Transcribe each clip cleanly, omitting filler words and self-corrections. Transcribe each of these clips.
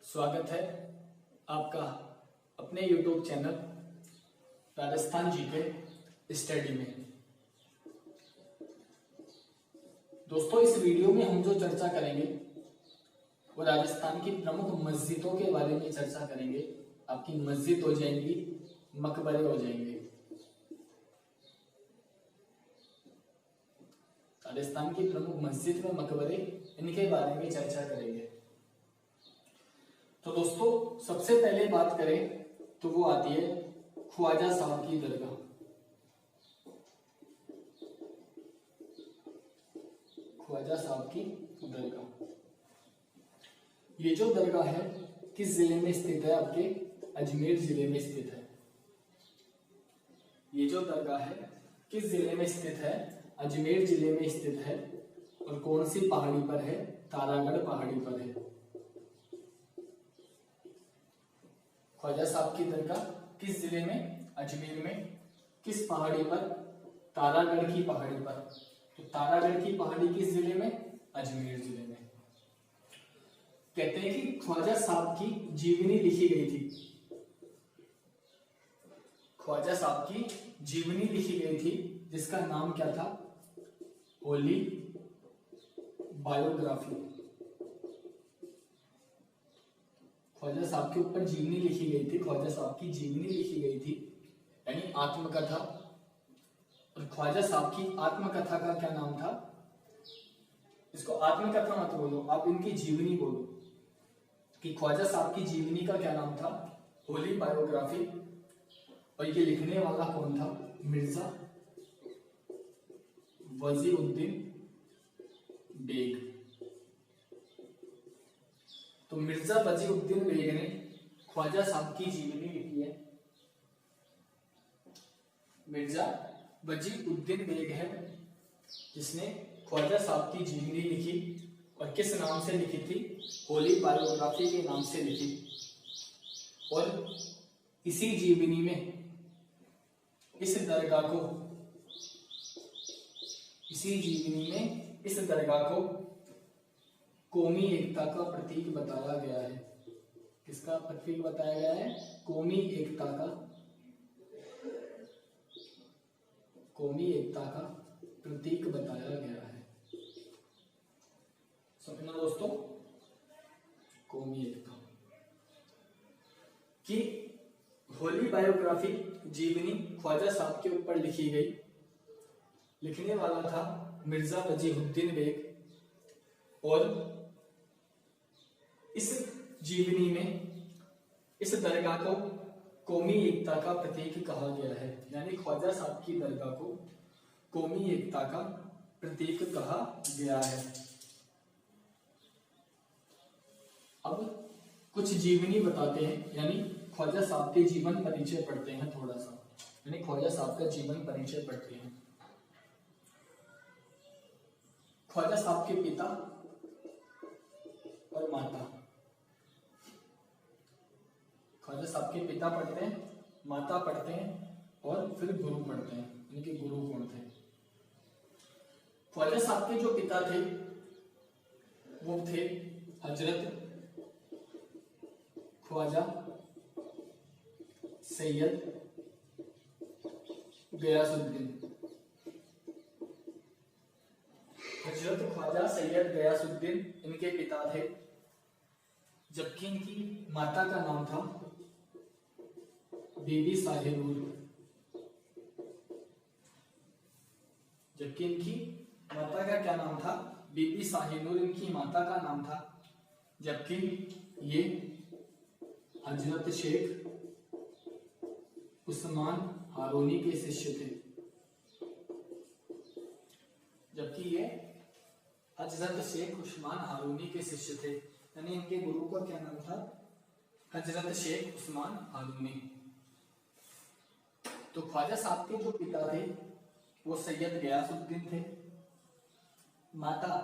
स्वागत है आपका अपने YouTube channel Rajasthan GK study में। दोस्तों, इस वीडियो में हम जो चर्चा करेंगे वो राजस्थान की प्रमुख मस्जिदों के बारे में चर्चा करेंगे। आपकी मस्जिद हो जाएंगी, मकबरे हो जाएंगे। राजस्थान की प्रमुख मस्जिद व मकबरे, इनके बारे में चर्चा करेंगे। तो दोस्तों, सबसे पहले बात करें तो वो आती है ख्वाजा साहब की दरगाह। ख्वाजा साहब की दरगाह, ये जो दरगाह है किस जिले में स्थित है? आपके अजमेर जिले में स्थित है। ये जो दरगाह है किस जिले में स्थित है? अजमेर जिले में स्थित है। और कौन सी पहाड़ी पर है? तारागढ़ पहाड़ी पर है। ख्वाजा साहब की दरगाह किस जिले में? अजमेर में। किस पहाड़ी पर? तारागढ़ की पहाड़ी पर। तो तारागढ़ की पहाड़ी किस जिले में? अजमेर जिले में। कहते हैं कि ख्वाजा साहब की जीवनी लिखी गई थी। ख्वाजा साहब की जीवनी लिखी गई थी जिसका नाम क्या था? होली बायोग्राफी। ख्वाजा साहब के ऊपर जीवनी लिखी गई थी। ख्वाजा साहब की जीवनी लिखी गई थी, यानी आत्मकथा। और ख्वाजा साहब की आत्मकथा का क्या नाम था? इसको आत्मकथा मत बोलो, आप इनकी जीवनी बोलो कि ख्वाजा साहब की जीवनी का क्या नाम था? होली बायोग्राफी। और ये लिखने वाला कौन था? मिर्जा वजीउद्दीन बेग। तो मिर्जा वजीउद्दीन बेग ने ख्वाजा साहब की जीवनी लिखी है। मिर्जा वजीउद्दीन बेग है जिसने ख्वाजा साहब की जीवनी लिखी। और किस नाम से लिखी थी? होली बायोग्राफी के नाम से लिखी। और इसी जीवनी में इस दरगाह को कौमी एकता का प्रतीक बताया गया है। किसका प्रतीक बताया गया है? कौमी एकता का प्रतीक बताया गया है। समझना दोस्तों, कौमी एकता की होली बायोग्राफी जीवनी ख्वाजा साहब के ऊपर लिखी गई। लिखने वाला था मिर्जा वजीउद्दीन बेग। और इस जीवनी में इस दरगाह को कौमी एकता का प्रतीक कहा गया है, यानी ख्वाजा साहब की दरगाह को कौमी एकता का प्रतीक कहा गया है। अब कुछ जीवनी बताते हैं, यानी ख्वाजा साहब के जीवन परिचय पढ़ते हैं थोड़ा सा, यानी ख्वाजा साहब का जीवन परिचय पढ़ते हैं। ख्वाजा साहब के पिता और माता। ख्वाजा साहब के पिता पढ़ते हैं, माता पढ़ते हैं और फिर गुरु पढ़ते हैं। इनके गुरु कौन थे? ख्वाजा साहब के जो पिता थे वो थे हजरत ख्वाजा सैयद गयासुद्दीन। हजरत ख्वाजा सैयद गयासुद्दीन इनके पिता थे। जबकि इनकी माता का नाम था बीबी शाहनूर। जबकि इनकी माता का क्या नाम था? बीबी शाहनूर इनकी माता का नाम था। जबकि ये हजरत शेख उस्मान हारूनी के शिष्य थे। जबकि ये हजरत शेख उस्मान हारूनी के शिष्य थे, यानी इनके गुरु का क्या नाम था? हजरत शेख उस्मान हारूनी। तो ख्वाजा साहब के जो पिता थे वो सैयद गयासुद्दीन थे, माता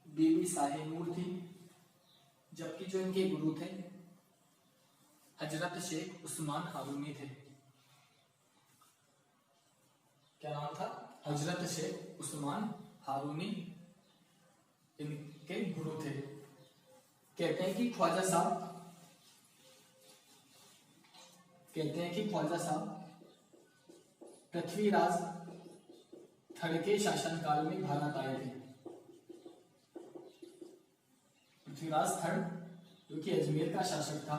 बीबी शाहनूर थी। जबकि जो इनके गुरु थे हजरत शेख उस्मान हारूनी थे। क्या नाम था? हजरत शेख उस्मान हारूनी इनके गुरु थे। कहते हैं कि ख्वाजा साहब पृथ्वीराज थर्ड के शासनकाल में भारत आए थे। पृथ्वीराज थर्ड जो कि अजमेर का शासक था,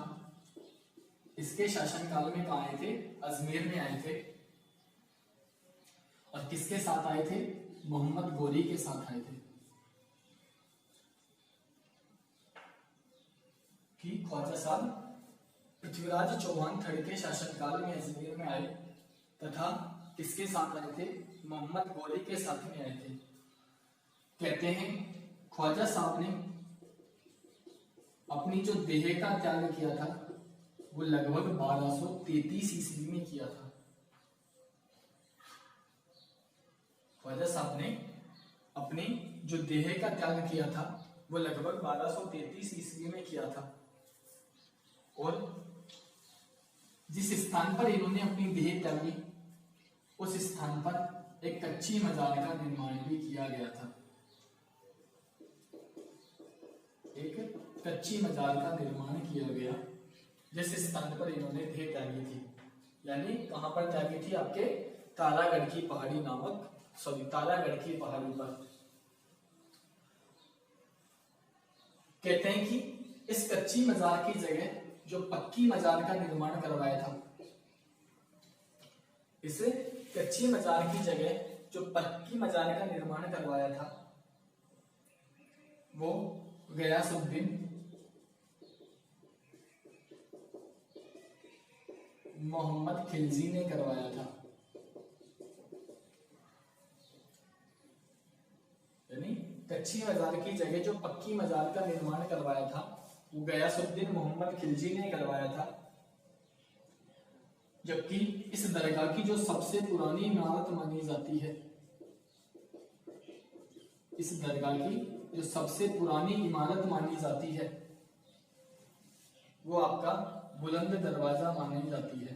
इसके शासनकाल में कहाँ आए थे? अजमेर में आए थे। और किसके साथ आए थे? मोहम्मद गोरी के साथ आए थे। कि ख्वाजा साहब पृथ्वीराज चौहान थर्ड के शासनकाल में अजमेर में आए तथा किसके साथ आए थे? मोहम्मद गोरी के साथ में आए थे। कहते हैं ख्वाजा साहब ने अपनी जो देह का त्याग किया था वो लगभग 1233 ईस्वी में किया था। ख्वाजा साहब ने अपनी जो देह का त्याग किया था वो लगभग 1233 ईस्वी में किया था। और जिस स्थान पर इन्होंने अपनी देह त्यागी उस स्थान पर एक कच्ची मजार का निर्माण भी किया गया था। एक कच्ची मजार का निर्माण किया गया जिस स्थान पर इन्होंने देह त्यागी थी। यानी कहां पर त्यागी थी? आपके तारागढ़ की पहाड़ी तारागढ़ की पहाड़ी पर। कहते हैं कि इस कच्ची मजार की जगह जो पक्की मजार का निर्माण करवाया था, इस कच्ची मजार की जगह जो पक्की मजार का निर्माण करवाया था वो गयासुद्दीन मोहम्मद खिलजी ने करवाया था। यानी कच्ची मजार की जगह जो पक्की मजार का निर्माण करवाया था वो गयासुद्दीन मोहम्मद खिलजी ने करवाया था। जबकि इस दरगाह की जो सबसे पुरानी इमारत मानी जाती है, इस दरगाह की जो सबसे पुरानी इमारत मानी जाती है वो आपका बुलंद दरवाजा मानी जाती है।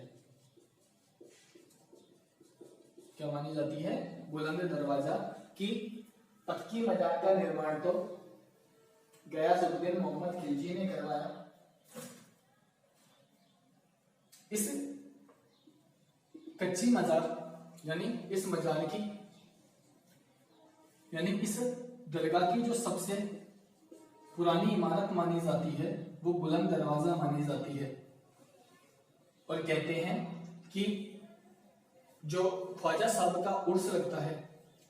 क्या मानी जाती है? बुलंद दरवाजा। की पक्की मजार का निर्माण तो गयासुद्दीन मोहम्मद खिलजी ने करवाया। इस कच्ची मजार यानी इस मजार की यानी इस दरगाह की जो सबसे पुरानी इमारत मानी जाती है वो बुलंद दरवाजा मानी जाती है। और कहते हैं कि जो ख्वाजा साहब का उर्स लगता है,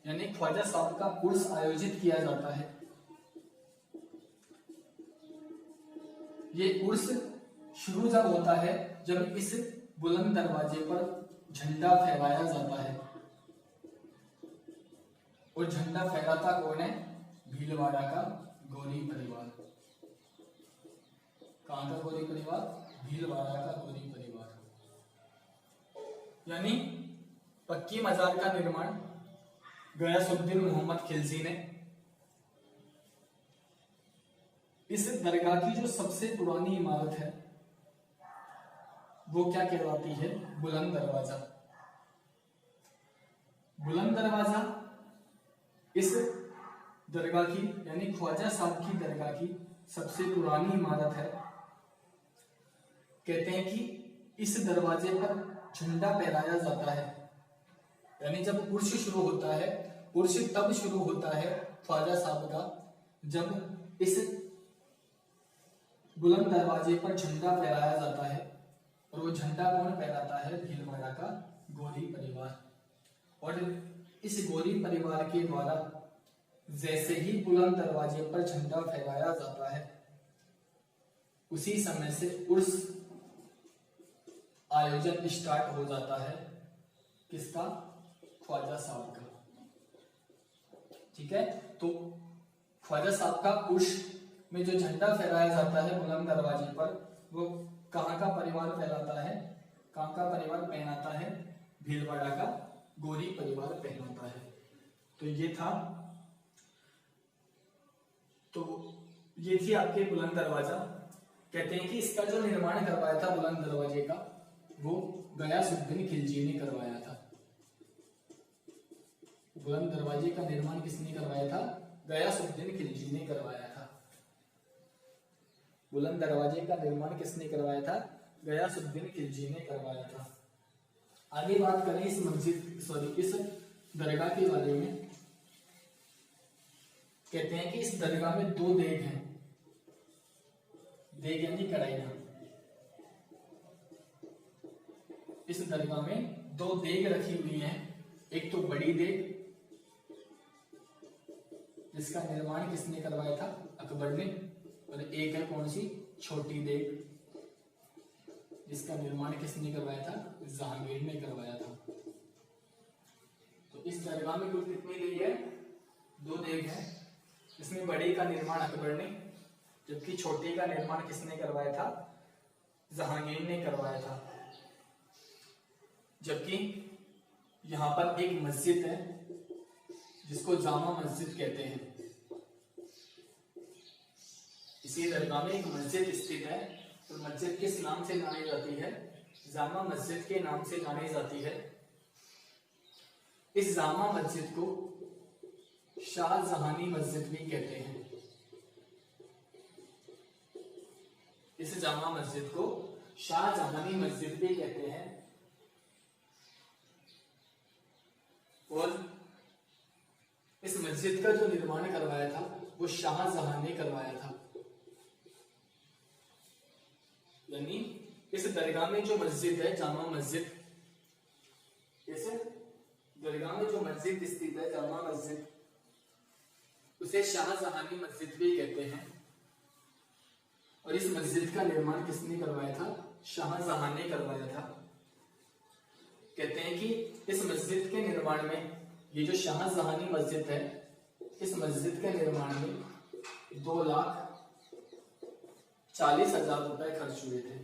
यानी ख्वाजा साहब का उर्स आयोजित किया जाता है, ये उर्स शुरू जब होता है जब इस बुलंद दरवाजे पर झंडा फहराया जाता है। और झंडा फहराता कौन है? भीलवाड़ा का गोरी परिवार। कहां का गोरी परिवार? भीलवाड़ा का गोरी परिवार। यानी पक्की मजार का निर्माण गयासुद्दीन मोहम्मद खिलजी ने। इस दरगाह की जो सबसे पुरानी इमारत है वो क्या कहलाती है? बुलंद दरवाजा। बुलंद दरवाजा इस दरगाह की यानी ख्वाजा साहब की दरगाह की सबसे पुरानी इमारत है। कहते हैं कि इस दरवाजे पर झंडा फहराया जाता है। यानी जब उर्स शुरू होता है, उर्स तब शुरू होता है ख्वाजा साहब का जब इस बुलंद दरवाजे पर झंडा फहराया जाता है। और वो झंडा कौन फहराता है? भीलवाड़ा का गोरी परिवार। और इस गोरी परिवार के द्वारा जैसे ही बुलंद दरवाजे पर झंडा फहराया जाता है उसी समय से उर्स आयोजन स्टार्ट हो जाता है। किसका? ख्वाजा साहब का। ठीक है, तो ख्वाजा साहब का उर्स में जो झंडा फहराया जाता है बुलंद दरवाजे पर वो कहाँ का परिवार फहराता है? कहाँ का परिवार पहनाता है? भीलवाड़ा का गोरी परिवार पहनाता है। तो ये थी आपके बुलंद दरवाजा। कहते हैं कि इसका जो निर्माण करवाया था बुलंद दरवाजे का वो गयासुद्दीन खिलजी ने करवाया था। बुलंद दरवाजे का निर्माण किसने करवाया था? गयासुद्दीन खिलजी ने करवाया था। बुलंद दरवाजे का निर्माण किसने करवाया था? गयासुद्दीन खिलजी ने करवाया था। आगे बात करें इस इस दरगाह के बारे में। कहते हैं कि इस दरगाह में 2 देग हैं। देग यानी कढ़ाइयां। इस दरगाह में 2 देग रखी हुई हैं। एक तो बड़ी देग जिसका निर्माण किसने करवाया था? अकबर ने। और एक है कौन सी? छोटी देग जिसका निर्माण किसने करवाया था? जहांगीर ने करवाया था। तो इस दरगाह में कुल कितनी देग है? 2 देग है। इसमें बड़ी का निर्माण अकबर ने, जबकि छोटी का निर्माण किसने करवाया था? जहांगीर ने करवाया था। जबकि यहां पर एक मस्जिद है जिसको जामा मस्जिद कहते हैं। इसी दरगाह में एक मस्जिद स्थित है। तो मस्जिद किस नाम से जानी जाती है? जामा मस्जिद के नाम से जानी जाती है। इस जामा मस्जिद को शाहजहानी मस्जिद भी कहते हैं। इस जामा मस्जिद को शाहजहानी मस्जिद भी कहते हैं। और इस मस्जिद का जो निर्माण करवाया था वो शाहजहां ने करवाया था। यानी इस दरगाह में जो मस्जिद है जामा मस्जिद, इस दरगाह में जो मस्जिद स्थित है जामा मस्जिद, उसे शाहजहानी मस्जिद भी कहते हैं। और इस मस्जिद का निर्माण किसने करवाया था? शाहजहां ने करवाया था। कहते हैं कि इस मस्जिद के निर्माण में, ये जो शाहजहानी मस्जिद है, इस मस्जिद के निर्माण में 2,40,000 रुपए खर्च हुए थे।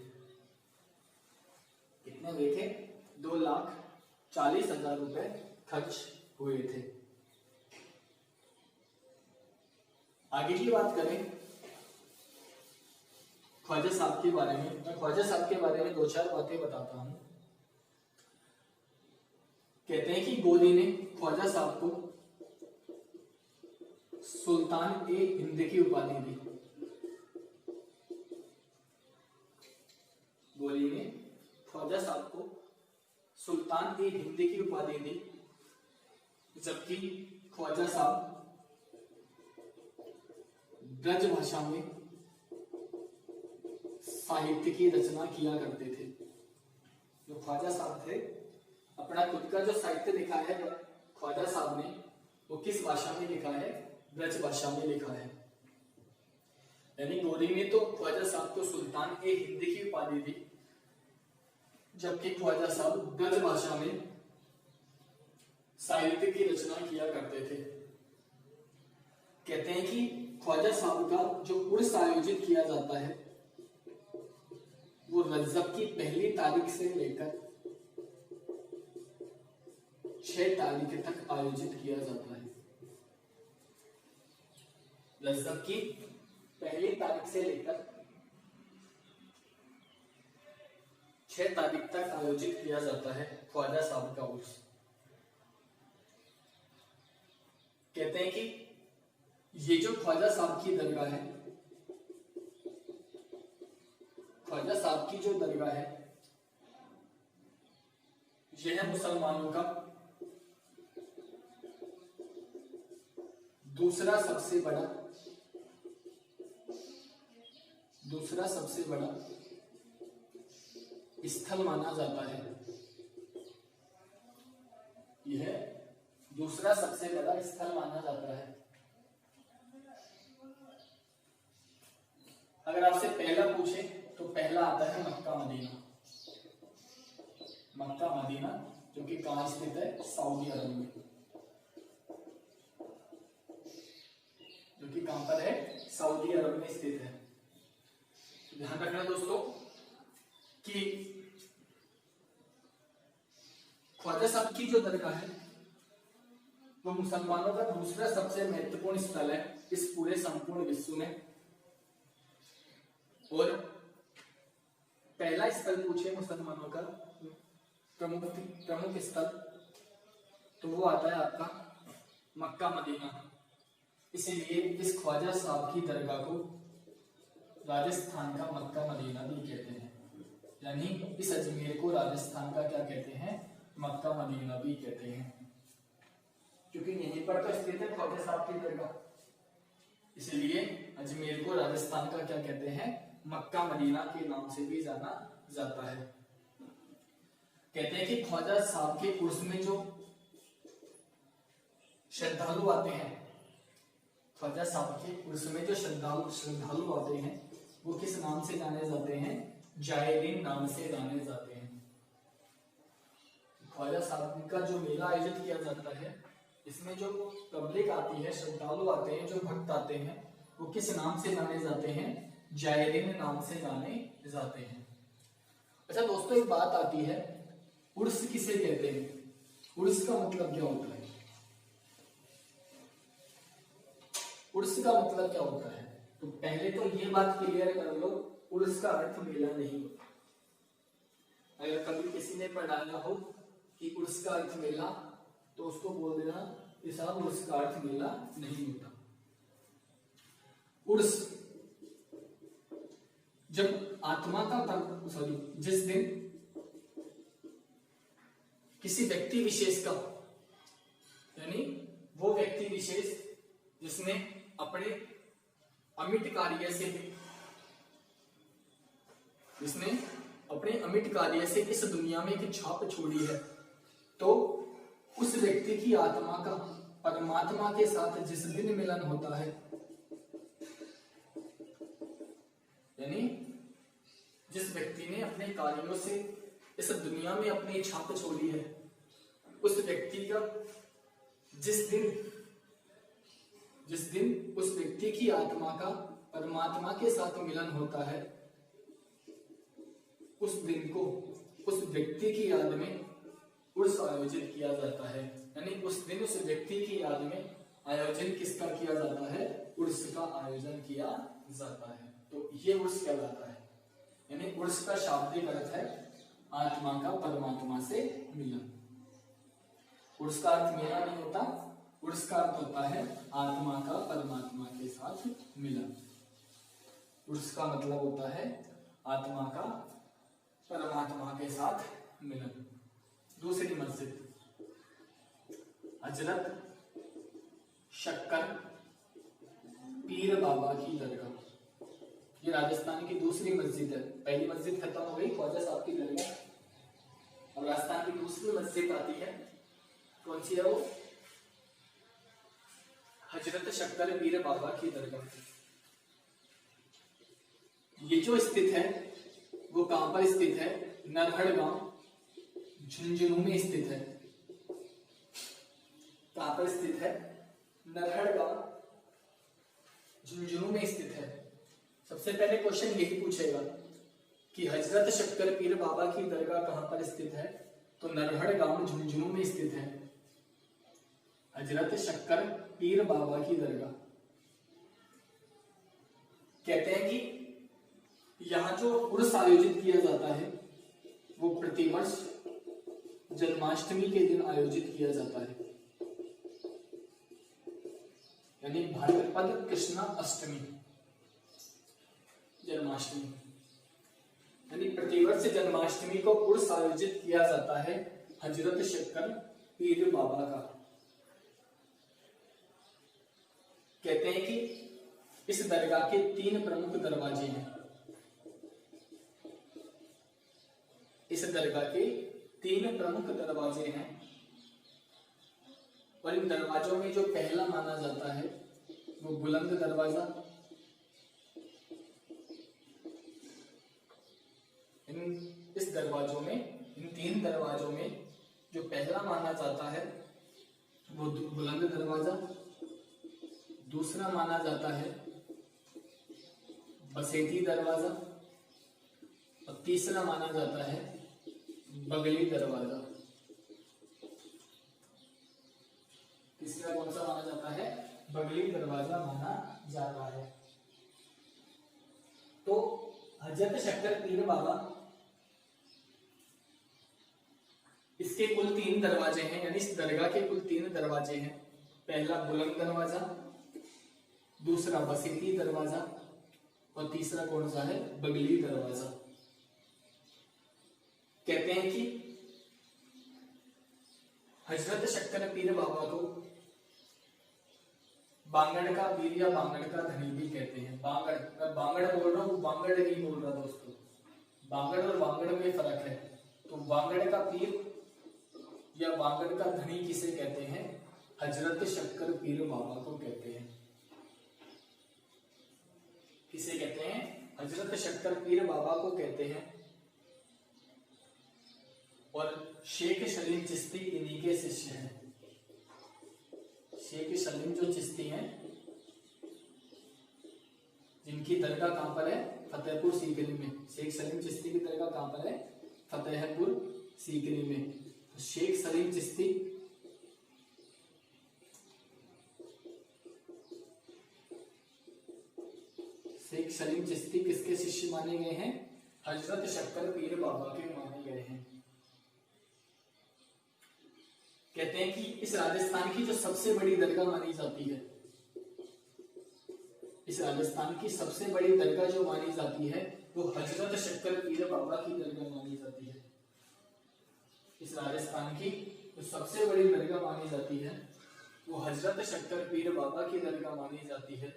कितने हुए थे? 2,40,000 रुपए खर्च हुए थे। आगे की बात करें ख्वाजा साहब के बारे में। मैं ख्वाजा साहब के बारे में 2-4 बातें बताता हूं। कहते हैं कि गोली ने ख्वाजा साहब को सुल्तान-ए-हिंद की उपाधि दी। गोली ने ख्वाजा साहब को सुल्तान-ए-हिंद की उपाधि दी, जबकि ख्वाजा साहब ब्रज भाषा में साहित्य की रचना किया करते थे। जो ख्वाजा साहब थे, अपना खुद का जो साहित्य लिखा है ख्वाजा साहब ने, वो किस भाषा में लिखा है? ब्रज भाषा में लिखा है। यानी गोरी ने तो ख्वाजा साहब को सुल्तान-ए-हिंद की उपाधि दी, जबकि ख्वाजा साहब ब्रज भाषा में साहित्य की रचना किया करते थे। कहते हैं कि ख्वाजा साहब का जो उर्स आयोजित किया जाता है वो रजब की पहली तारीख से लेकर 6 तारीख तक आयोजित किया जाता है। रजब की पहली तारीख से लेकर 6 तारीख तक आयोजित किया जाता है ख्वाजा साहब का उर्स। कहते हैं कि ये जो ख्वाजा साहब की दरगाह है, ख्वाजा साहब की जो दरगाह है, यह है मुसलमानों का दूसरा सबसे बड़ा स्थल माना जाता है। यह दूसरा सबसे बड़ा स्थल माना जाता है। अगर आपसे पहला पूछे तो पहला आता है मक्का मदीना। मक्का मदीना जो कि कहां स्थित है? सऊदी अरब में। जो कि कहां पर है? सऊदी अरब में स्थित है। ध्यान रखना दोस्तों कि ख्वाजा साहब की जो दरगाह है वो मुसलमानों का दूसरा सबसे महत्वपूर्ण स्थल है इस पूरे संपूर्ण विश्व में। और पहला स्थल पूछे मुसलमानों का प्रमुख स्थल, तो वो आता है आपका मक्का मदीना। इसलिए इस ख्वाजा साहब की दरगाह को राजस्थान का मक्का मदीना भी कहते हैं, यानी इस अजमेर को राजस्थान का क्या कहते हैं, मक्का मदीना भी कहते हैं, क्योंकि यहीं पर तो स्थित है ख्वाजा साहब की दरगाह, इसलिए अजमेर को राजस्थान का क्या कहते हैं, मक्का मदीना के नाम से भी जाना जाता है। कहते हैं कि ख्वाजा साहब के उर्स में जो श्रद्धालु आते हैं, ख्वाजा साहब के उर्स में जो श्रद्धालु आते हैं वो किस नाम से जाने जाते हैं, जायरीन नाम से जाने जाते हैं। ख्वाजा साहब का जो मेला आयोजित किया जाता है, इसमें जो पब्लिक आती है, श्रद्धालु आते हैं, जो भक्त आते हैं, वो किस नाम से जाने जाते हैं, जायरीन नाम से जाने जाते हैं। अच्छा दोस्तों, एक बात आती है, उर्स किसे कहते हैं, उर्स का मतलब क्या होता है, उर्स का मतलब क्या होता है? तो पहले तो ये बात क्लियर कर लो, उर्स का अर्थ मेला नहीं होता। अगर कभी किसी ने पढ़ाया हो कि उर्स का अर्थ मेला, तो उसको बोल देना कि साहब उर्स का अर्थ मेला नहीं होता। उर्स जब आत्मा का जिस दिन किसी व्यक्ति विशेष का, यानी वो व्यक्ति विशेष जिसने अपने अमिट कार्य से इस दुनिया में एक छाप छोड़ी है, तो उस व्यक्ति की आत्मा का परमात्मा के साथ जिस दिन मिलन होता है, यानी जिस व्यक्ति ने अपने कार्यों से इस दुनिया में अपनी छाप छोड़ी है, उस व्यक्ति का जिस दिन उस व्यक्ति की आत्मा का परमात्मा के साथ मिलन होता है, उस दिन को उस व्यक्ति की याद में उर्स आयोजित किया जाता है। यानी उस दिन उस व्यक्ति की याद में आयोजन किसका किया जाता है, उर्स का आयोजन किया जाता है। तो ये उर्स कहलाता है। यानी उर्स का शाब्दिक अर्थ है आत्मा का परमात्मा से मिलन। उर्स का अर्थ मेला नहीं होता, उर्स का अर्थ होता है आत्मा का परमात्मा के साथ मिलन। उर्स का मतलब होता है आत्मा का परमात्मा के साथ मिलन। दूसरी मस्जिद हजरत शक्कर पीर बाबा की दरगाह, ये राजस्थान की दूसरी मस्जिद है। पहली मस्जिद खत्म हो गई ख्वाजा साहब की दरगाह, और राजस्थान की दूसरी मस्जिद आती है, कौन सी है वो, हजरत शक्कर पीर बाबा की दरगाह। ये जो स्थित है वो कहां पर स्थित है, नरहड़ गांव झुंझुनू में स्थित है। कहां पर स्थित है, नरहड़ गांव झुंझुनू में स्थित है। सबसे पहले क्वेश्चन यही पूछेगा कि हजरत शक्कर पीर बाबा की दरगाह कहां पर स्थित है, तो नरहड़ गांव झुंझुनू में स्थित है हजरत शक्कर पीर बाबा की दरगाह। कहते हैं कि यहां जो उर्स आयोजित किया जाता है वो प्रतिवर्ष जन्माष्टमी के दिन आयोजित किया जाता है, यानी भाद्रपद कृष्णा अष्टमी जन्माष्टमी, यानी प्रतिवर्ष जन्माष्टमी को उर्स आयोजित किया जाता है हजरत शक्कर पीर बाबा का। कहते हैं कि इस दरगाह के 3 प्रमुख दरवाजे हैं। इस दरगाह के 3 प्रमुख दरवाजे हैं, और इन दरवाजों में जो पहला माना जाता है वो बुलंद दरवाजा, इस दरवाजों में, इन 3 दरवाजों में जो पहला माना जाता है वो बुलंद दरवाजा, दूसरा माना जाता है बसेती दरवाजा, और तीसरा माना जाता है बगली दरवाजा। तीसरा कौन सा माना जाता है, बगली दरवाजा माना जाता है। तो हजरत शक्कर पीर बाबा, इसके कुल 3 दरवाजे हैं, यानी इस दरगाह के कुल 3 दरवाजे हैं। पहला बुलंद दरवाजा, दूसरा बसेती दरवाजा, और तीसरा कौन सा है, बगली दरवाजा। कहते हैं कि हजरत शक्कर पीर बाबा को बांगड़ का पीर या बांगड़ का धनी भी कहते हैं। बांगड़, मैं बांगड़ बोल रहा हूँ, बांगड़ नहीं बोल रहा दोस्तों, बांगड़ और बांगड़ में फर्क है। तो बांगड़ का पीर या बांगड़ का धनी किसे कहते हैं, हजरत शक्कर पीर बाबा को कहते हैं। किसे कहते हैं, हजरत शक्कर पीर बाबा को कहते हैं। और शेख सलीम चिश्ती इन्हीं के शिष्य हैं। शेख सलीम जो चिश्ती हैं, जिनकी दरगाह कहां पर है, फतेहपुर सीकरी में। शेख सलीम चिश्ती की दरगाह कहां पर है, फतेहपुर सीकरी में। तो शेख सलीम चिश्ती शेख सलीम चिश्ती किसके शिष्य माने गए हैं, हजरत शक्कर पीर बाबा के माने गए हैं। कहते हैं कि इस राजस्थान की जो सबसे बड़ी दरगाह मानी जाती है, इस राजस्थान की सबसे बड़ी दरगाह जो मानी जाती है वो हजरत शक्कर पीर बाबा की दरगाह मानी जाती है। इस राजस्थान की जो सबसे बड़ी दरगाह मानी जाती है वो हजरत शक्कर पीर बाबा की दरगाह मानी जाती है।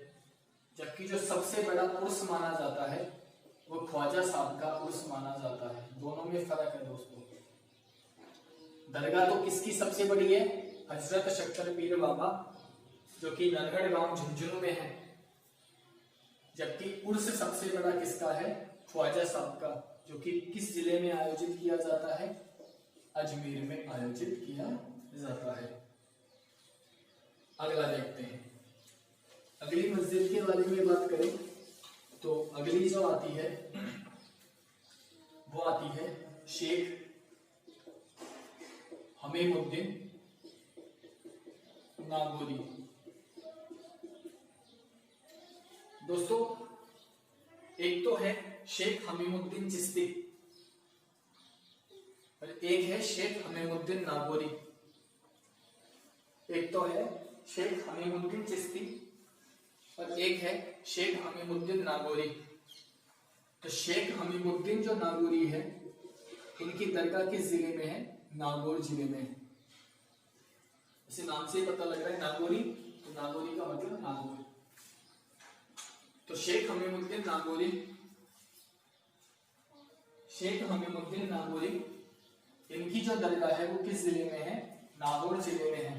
जबकि जो सबसे बड़ा उर्स माना जाता है वो ख्वाजा साहब का उर्स माना जाता है। दोनों में फर्क है दोस्तों। दरगाह तो किसकी सबसे बड़ी है, हजरत शक्कर पीर बाबा, जो कि नरगढ़ गांव झुंझुनू में है। जबकि उर्स सबसे बड़ा किसका है, ख्वाजा साहब का, जो कि किस जिले में आयोजित किया जाता है, अजमेर में आयोजित किया जाता है। अगला देखते हैं। अगली मस्जिद के बारे में बात करें तो अगली जो आती है वो आती है शेख हमीमुद्दीन नागौरी। दोस्तों एक तो है शेख हमीमुद्दीन चिश्ती और एक है शेख हमीमुद्दीन नागौरी। एक तो है शेख हमीमुद्दीन चिश्ती और एक है शेख हमीमुद्दीन नागौरी। तो शेख हमीमुद्दीन जो नागौरी है, इनकी दरगाह किस जिले में है, नागौर जिले में। इसे नाम से ही पता लग रहा है नागौरी, तो नागौरी का मतलब नागौर। तो शेख हमीमुद्दीन नागौरी, शेख हमीमुद्दीन नागौरी, इनकी जो दरगाह है वो किस जिले में है, नागौर जिले में है।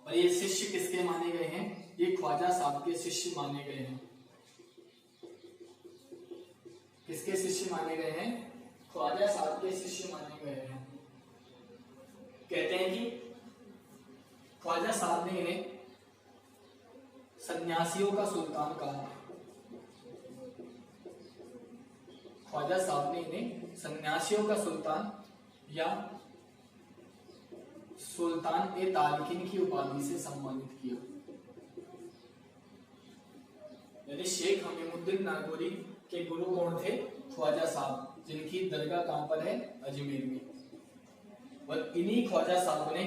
और ये शिष्य किसके माने गए हैं, ये ख्वाजा साहब के शिष्य माने गए हैं। किसके शिष्य माने गए हैं, ख्वाजा साहब के शिष्य माने गए हैं। कहते हैं कि ख्वाजा साहब ने इन्हें सन्यासियों का सुल्तान कहा। ख्वाजा साहब ने इन्हें सन्यासियों का सुल्तान या सुल्तान ए तारकिन की उपाधि से सम्मानित किया। यानी शेख हमीमुद्दीन नागौरी के गुरु कौन थे, ख्वाजा साहब, जिनकी दरगाह कहां पर है, अजमेर में। और इन्हीं ख्वाजा साहब ने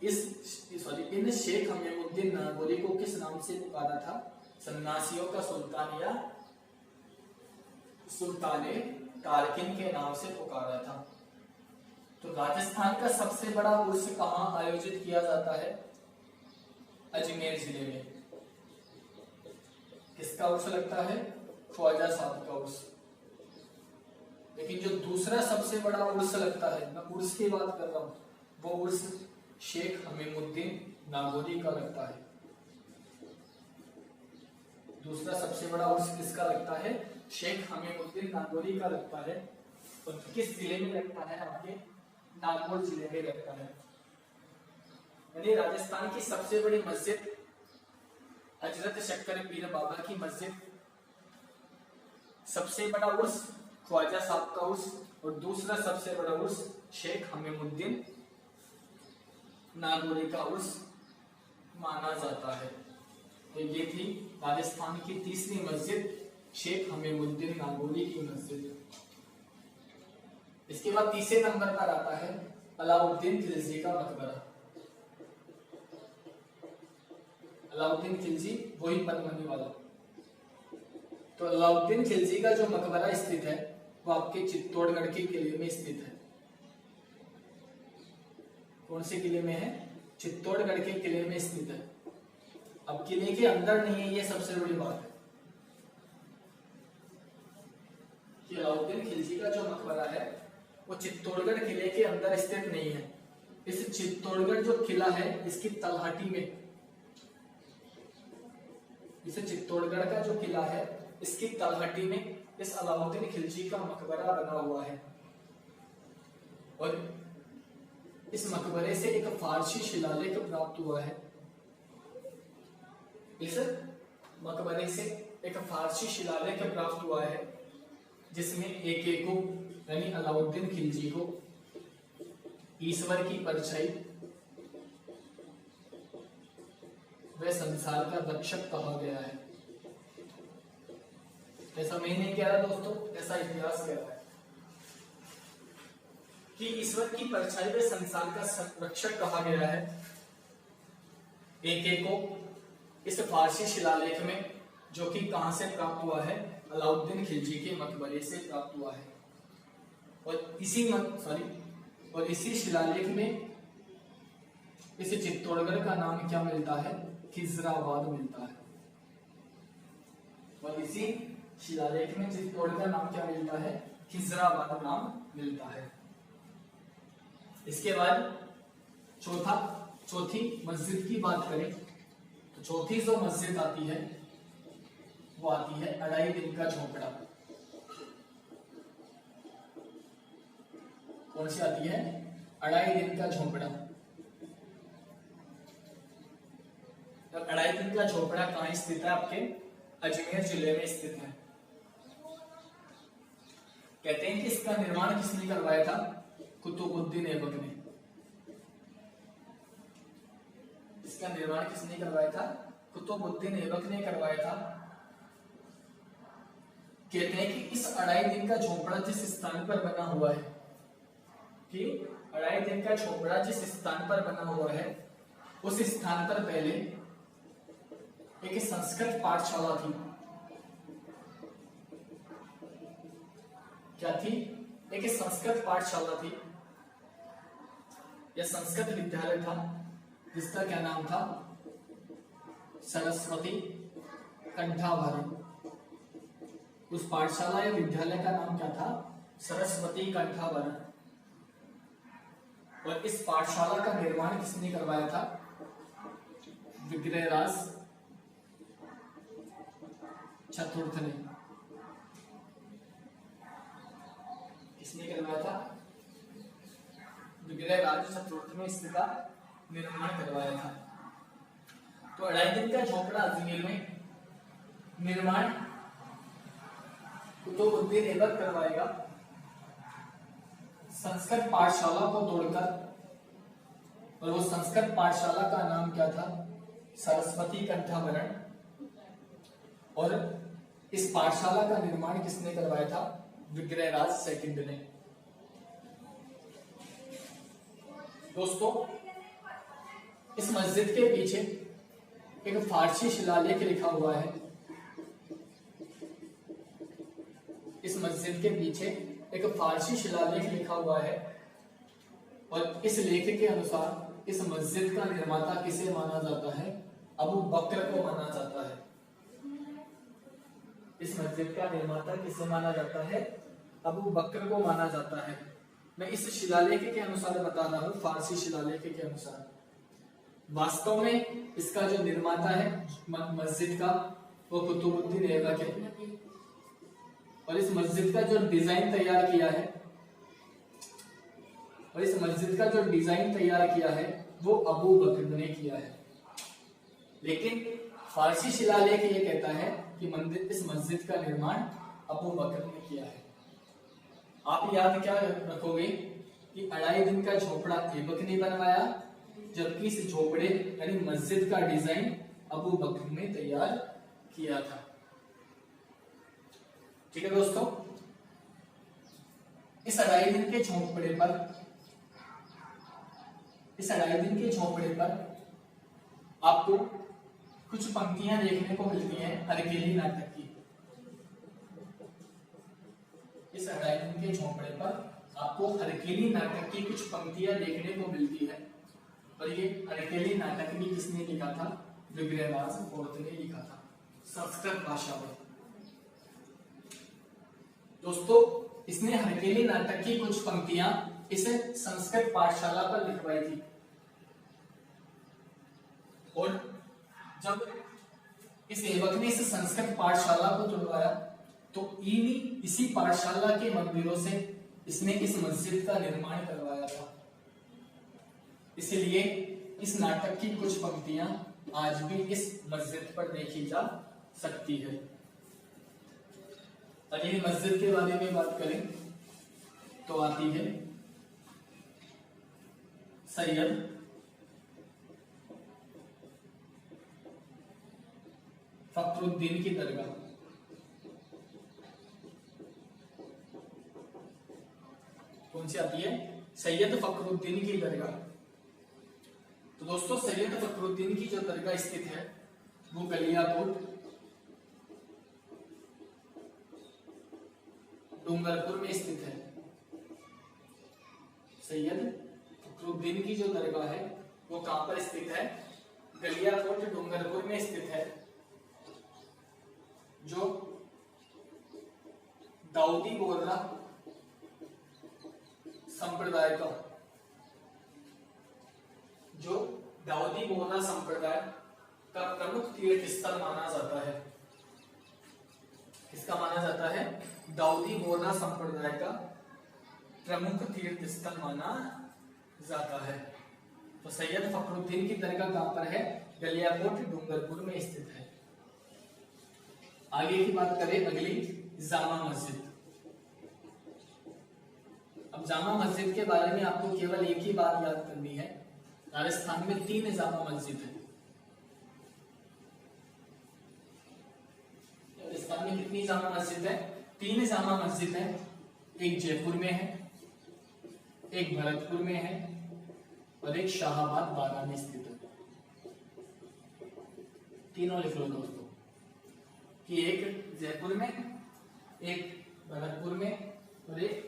इन शेख हमीमुद्दीन नागौरी को किस नाम से पुकारा था, सन्यासियों का सुल्तान या सुल्तान ए तारकिन के नाम से पुकारा था। तो राजस्थान का सबसे बड़ा उर्स कहां आयोजित किया जाता है, अजमेर जिले में। किसका उर्स लगता है, ख्वाजा साहब का उर्स। लेकिन जो दूसरा सबसे बड़ा उर्स लगता है, मैं उर्स की बात कर रहा हूं, वो उर्स शेख हमीमुद्दीन नागौरी का लगता है। दूसरा सबसे बड़ा उर्स किसका लगता है, शेख हमीमुद्दीन नागौरी का लगता है। और किस जिले में लगता है, आपके नागौर जिले में लगता है। यानी राजस्थान की सबसे बड़ी मस्जिद हजरत शक्कर पीर बाबा की मस्जिद, सबसे बड़ा उर्स ख्वाजा साहब का उर्स, और दूसरा सबसे बड़ा उर्स शेख हमीमुद्दीन नागौरी का उर्स माना जाता है। तो ये थी राजस्थान की तीसरी मस्जिद, शेख हमीमुद्दीन नागौरी की मस्जिद। इसके बाद तीसरे नंबर पर आता है अलाउद्दीन खिलजी का मकबरा। अलाउद्दीन खिलजी वही पद्मनी वाला, तो अलाउद्दीन खिलजी का जो मकबरा स्थित है वो आपके चित्तौड़गढ़ के किले में स्थित है। कौन से किले में है? चित्तौड़गढ़ के किले में स्थित है। अब किले के अंदर नहीं है, ये सबसे बड़ी बात है कि अलाउद्दीन खिलजी का जो मकबरा है वो चित्तौड़गढ़ किले के अंदर स्थित नहीं है। इस चित्तौड़गढ़ जो किला है इसकी तलहटी में, इस चित्तौड़गढ़ का जो किला है इसकी तलहटी में इस अलाउद्दीन खिलजी का मकबरा बना हुआ है। और इस मकबरे से एक फारसी शिलालेख प्राप्त हुआ है। इस मकबरे से एक फारसी शिलालेख प्राप्त हुआ है जिसमें एक को यानी अलाउद्दीन खिलजी को ईश्वर की परछाई व संसार का रक्षक कहा गया है। ऐसा मैं नहीं कह रहा दोस्तों, ऐसा इतिहास कह रहा है कि ईश्वर की परछाई व संसार का रक्षक कहा गया है। एक को इस फारसी शिलालेख में, जो कि कहां से प्राप्त हुआ है? अलाउद्दीन खिलजी के मकबरे से प्राप्त हुआ है। और इसी शिलालेख में इस चित्तौड़गढ़ का नाम क्या मिलता है? खिजराबाद मिलता है। और इसी शिलालेख में चित्तौड़गढ़ का नाम क्या मिलता है? खिजराबाद नाम मिलता है। इसके बाद चौथी मस्जिद की बात करें तो चौथी जो मस्जिद आती है वो आती है अढ़ाई दिन का झोपड़ा। कौन सी आती है? अढ़ाई दिन का झोपड़ा। तो अढ़ाई दिन का झोपड़ा कहां स्थित है? आपके अजमेर जिले में स्थित है। कहते हैं कि इसका निर्माण किसने करवाया था? कुतुबुद्दीन ऐबक ने। इसका निर्माण किसने करवाया था? कुतुबुद्दीन ऐबक ने करवाया था। कहते हैं कि इस अढ़ाई दिन का झोपड़ा जिस स्थान पर बना हुआ है, कि अढ़ाई दिन का झोपड़ा जिस स्थान पर बना हुआ है उस स्थान पर पहले एक संस्कृत पाठशाला थी। क्या थी? एक संस्कृत पाठशाला थी या संस्कृत विद्यालय था जिसका क्या नाम था? सरस्वती कंठाभरण। उस पाठशाला या विद्यालय का नाम क्या था? सरस्वती कंठाभरण। और इस पाठशाला का निर्माण किसने करवाया था? विग्रहराज चतुर्थ ने। किसने करवाया था? विग्रहराज चतुर्थ ने इसका निर्माण करवाया था। तो अढ़ाई दिन का झोपड़ा अजमेर में निर्माण कुतुबुद्दीन ऐबक करवाएगा। संस्कृत पाठशाला को तोड़कर, और वो संस्कृत पाठशाला का नाम क्या था? सरस्वती कंठाभरण। और इस पाठशाला का निर्माण किसने करवाया था? विग्रहराज सेकंड ने। दोस्तों, इस मस्जिद के पीछे एक फारसी शिलालेख लिखा हुआ है। इस मस्जिद के पीछे एक फारसी शिलालेख लिखा हुआ है और इस लेख के अनुसार इस मस्जिद का निर्माता किसे माना जाता है? अबू बकर को माना जाता है। इस मस्जिद का निर्माता किसे माना जाता है? अबू बकर को माना जाता है। मैं इस शिलालेख के अनुसार बता रहा हूं, फारसी शिलालेख के अनुसार। वास्तव में इसका जो निर्माता है मस्जिद का वो कुतुबुद्दीन ऐबक है। और इस मस्जिद का जो डिजाइन तैयार किया है, और इस मस्जिद का जो डिजाइन तैयार किया है वो अबू बकर ने किया है। लेकिन फारसी शिलालेख ये कहता है कि इस मस्जिद का निर्माण अबू बकर ने किया है। आप याद क्या रखोगे कि अढ़ाई दिन का झोपड़ा ऐबक ने बनवाया, जबकि इस झोपड़े यानी मस्जिद का डिजाइन अबू बकर ने तैयार किया था। ठीक है दोस्तों, इस अढ़ाई दिन के झोपड़े पर आपको कुछ पंक्तियां देखने को मिलती हैं अरकेली नाटक की। इस हराइतम के झोंपड़े पर आपको हरकेली नाटक की कुछ पंक्तियां देखने को मिलती है। और ये हरकेली नाटक भी किसने लिखा था? विग्रहराज गोर्थ ने लिखा था, संस्कृत भाषा में। दोस्तों, इसने हरकेली नाटक की कुछ पंक्तियां इसे संस्कृत पाठशाला पर लिखवाई थी। और जब इस सेवक ने इस संस्कृत पाठशाला को तुड़वाया तो इसी पाठशाला के मंदिरों से इसने इस मस्जिद का निर्माण करवाया था। इसलिए इस नाटक की कुछ पंक्तियां आज भी इस मस्जिद पर देखी जा सकती है। अगली मस्जिद के बारे में बात करें तो आती है सैयद फखरुद्दीन की दरगाह। कौन सी आती है? सैयद फखरुद्दीन की दरगाह। तो दोस्तों, सैयद फखरुद्दीन की जो दरगाह स्थित है वो गलियाकोट डूंगरपुर में स्थित है। सैयद फखरुद्दीन की जो दरगाह है वो कहां पर स्थित है? गलियाकोट डूंगरपुर में स्थित है, जो दाऊदी बोहरा संप्रदाय का प्रमुख तीर्थ स्थल माना जाता है। किसका माना जाता है? दाऊदी बोहरा संप्रदाय का प्रमुख तीर्थ स्थल माना जाता है। तो सैयद फखरुद्दीन की दरगाह कहां पर है? गलियाकोट डूंगरपुर में स्थित है। आगे की बात करें, अगली जामा मस्जिद। अब जामा मस्जिद के बारे में आपको केवल एक ही बात याद करनी है, राजस्थान में 3 जामा मस्जिद है। राजस्थान में कितनी जामा मस्जिद है? 3 जामा मस्जिद है। एक जयपुर में है, एक भरतपुर में है और एक शाहाबाद बारा में स्थित है। तीनों लिख लो दोस्तों कि एक जयपुर में, एक भरतपुर में और एक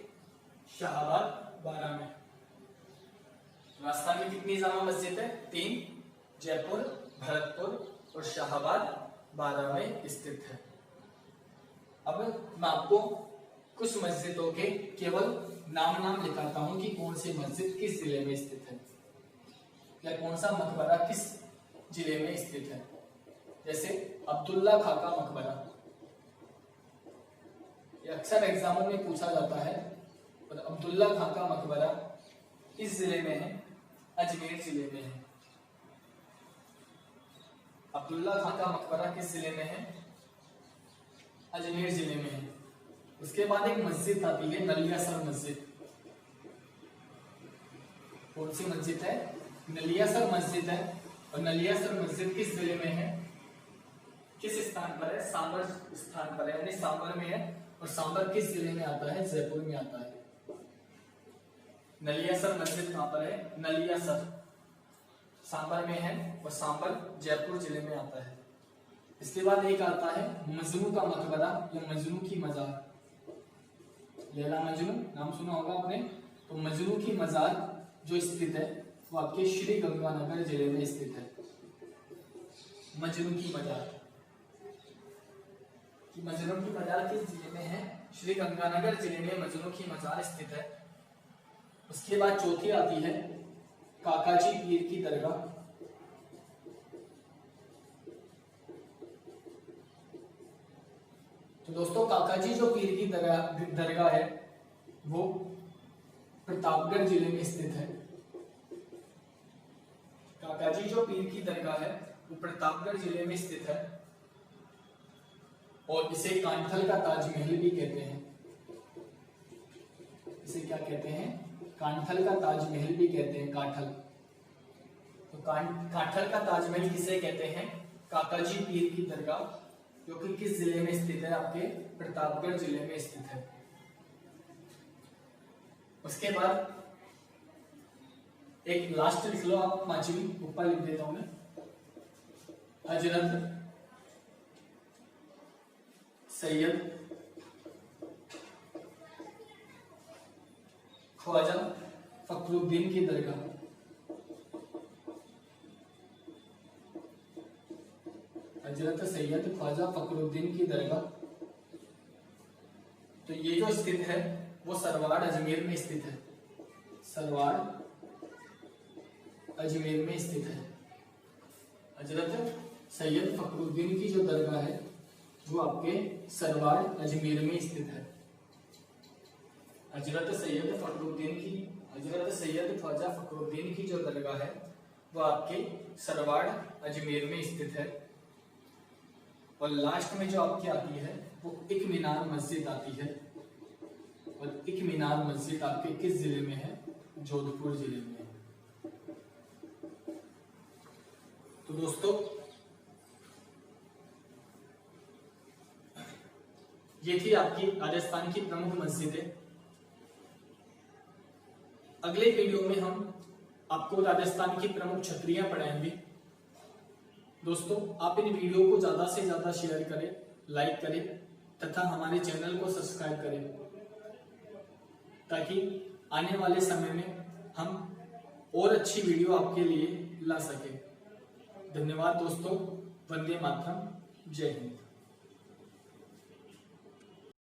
शाहाबाद बारा में। राजस्थान में कितनी जामा मस्जिद है? 3, जयपुर, भरतपुर और शाहाबाद बारा में स्थित है। अब मैं आपको कुछ मस्जिदों के केवल नाम लिखाता हूं कि कौन सी मस्जिद किस जिले में स्थित है या कौन सा मकबरा किस जिले में स्थित है। जैसे अब्दुल्ला खां का मकबरा, ये अक्सर एग्जामों में पूछा जाता है। और अब्दुल्ला खां का मकबरा किस जिले में है? अजमेर जिले में है। अब्दुल्ला खां का मकबरा किस जिले में है? अजमेर जिले में है। उसके बाद एक मस्जिद आती है नलियासर मस्जिद। कौन सी मस्जिद है? नलियासर मस्जिद है। और नलियासर मस्जिद किस जिले में है? किस स्थान पर है? सांबर स्थान पर है, यानी सांबर में है। और सांबर किस जिले में आता है? जयपुर में आता है। नलियासर मस्जिद कहां पर है? नलियासर सांबर में है और सांबर जयपुर जिले में आता है। इसके बाद एक आता है मजनू का मकबरा या मजनू की मजार। लैला मजनू नाम सुना होगा आपने। तो मजनू की मजार जो स्थित है वो आपके श्री गंगानगर जिले में स्थित है। मजनू की मजार किस जिले में है? श्री गंगानगर जिले में मजनू की मजार स्थित है। उसके बाद चौथी आती है काकाजी पीर की दरगाह। तो दोस्तों, काकाजी जो पीर की दरगाह है वो प्रतापगढ़ जिले में स्थित है। काकाजी जो पीर की दरगाह है वो प्रतापगढ़ जिले में स्थित है। और इसे कांठल का ताजमहल भी कहते हैं। इसे क्या कहते हैं? कांठल का ताजमहल भी कहते हैं। कांठल, तो कांठल का ताजमहल किसे कहते हैं? काकाजी पीर की दरगाह, जो कि किस जिले में स्थित है? आपके प्रतापगढ़ जिले में स्थित है। उसके बाद एक लास्ट लिख लो आप, 5वीं ऊपर लिख देता हूं मैं। हजरत सैयद ख्वाजा फखरुद्दीन की दरगाह, हजरत सैयद ख्वाजा फखरुद्दीन की दरगाह। तो ये जो स्थित है वो सरवाड़ अजमेर में स्थित है, सरवाड़ अजमेर में स्थित है। हजरत सैयद फखरुद्दीन की जो दरगाह है वो आपके सरवाड़ अजमेर में स्थित है। हजरत सैयद ख्वाजा फखरुद्दीन की जो दरगाह है वो आपके सरवाड़ अजमेर में स्थित है। और लास्ट में जो आपकी आती है वो एक मीनार मस्जिद आती है, और एक मीनार मस्जिद आपके किस जिले में है? जोधपुर जिले में है। तो दोस्तों ये थी आपकी राजस्थान की प्रमुख मस्जिदें। अगले वीडियो में हम आपको राजस्थान की प्रमुख छतरियां पढ़ाएंगे। दोस्तों आप इन वीडियो को ज्यादा से ज्यादा शेयर करें, लाइक करें तथा हमारे चैनल को सब्सक्राइब करें, ताकि आने वाले समय में हम और अच्छी वीडियो आपके लिए ला सकें। धन्यवाद दोस्तों। वंदे मातरम। जय हिंद।